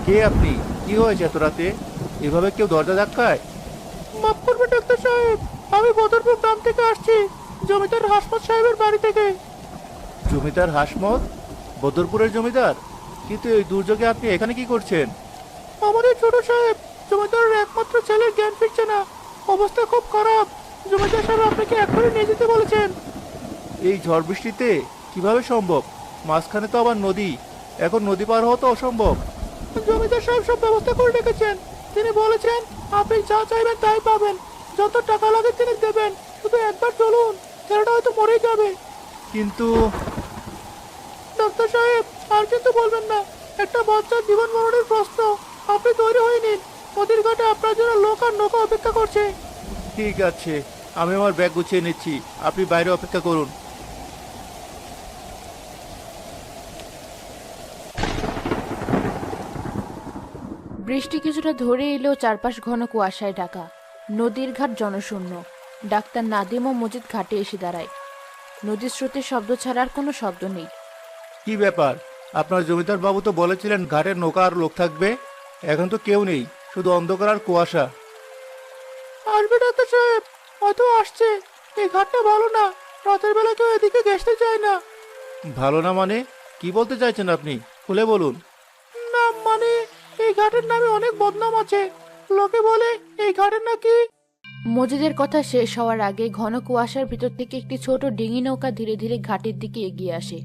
কে আপনি? কি হয়েছে এত রাতে? এভাবে কেউ দরজা ধাক্কায়? মাফ করবেন ডাক্তার সাহেব, আমি বদরপুর গ্রাম থেকে আসছি, জমিদার হাসমত সাহেবের বাড়ি থেকে। জমিদার হাসমত? বদরপুরের জমিদার? কিন্তু এই দুর্যোগে আপনি এখানে কি করছেন? আমাদের ছোট সাহেব, জমিদারের একমাত্র ছেলের জ্ঞান ফিরছে না, অবস্থা খুব খারাপ। জমিদার সাহেব আপনাকে এখনই নিয়ে যেতে বলেছেন। এই ঝড় বৃষ্টিতে কিভাবে সম্ভব? মাঝখানে তো আবার নদী, এখন নদী পার হওয়া তো অসম্ভব। জমিদার সাহেব সব ব্যবস্থা করে রেখেছেন। তিনি বলেছেন আপনি যা চাইবেন তাই পাবেন, যত টাকা লাগে তিনি দেবেন। শুধু একবার চলুন, ছেলেটা হয়তো মরেই যাবে। কিন্তু ডাক্তার সাহেব, আর কিন্তু বলবেন না। একটা বাচ্চার জীবন মরণের প্রশ্ন। আপনি তৈরি হয়ে নিন, নদীর ঘাটে আপনার জন্য লোক আর নৌকা অপেক্ষা করছে। ঠিক আছে, আমি আমার ব্যাগ গুছিয়ে নিচ্ছি, আপনি বাইরে অপেক্ষা করুন। বৃষ্টি কিছুটা ধরে এলেও চারপাশ ঘন কুয়াশায় ঢাকা। নদীর ঘাট জনশূন্য। ডাক্তার নাদিম ও মজিদ ঘাটে এসে দাঁড়ায়। নদীর স্রোতের শব্দ ছাড়া আর কোনো শব্দ নেই। কি ব্যাপার? আপনার জমিদার বাবু তো বলেছিলেন ঘাটের নৌকা আর লোক থাকবে, এখন তো কেউ নেই, শুধু অন্ধকার আর কুয়াশা। আসবে ডাক্তার সাহেব, হয়তো আসছে। এই ঘাটটা ভালো না, রাতের বেলা কেউ এদিকে ঘেঁষতে চায় না। ভালো না মানে? কি বলতে চাইছেন আপনি, খুলে বলুন। না মানে, এই ঘাটের নামে অনেক বদনাম আছে। লোকে বলে এই ঘাটের নাকি। মজিদের কথা শেষ হওয়ার আগে ঘন কুয়াশার ভিতর থেকে একটি ছোট ডিঙি নৌকা ধীরে ধীরে ঘাটের দিকে এগিয়ে আসে।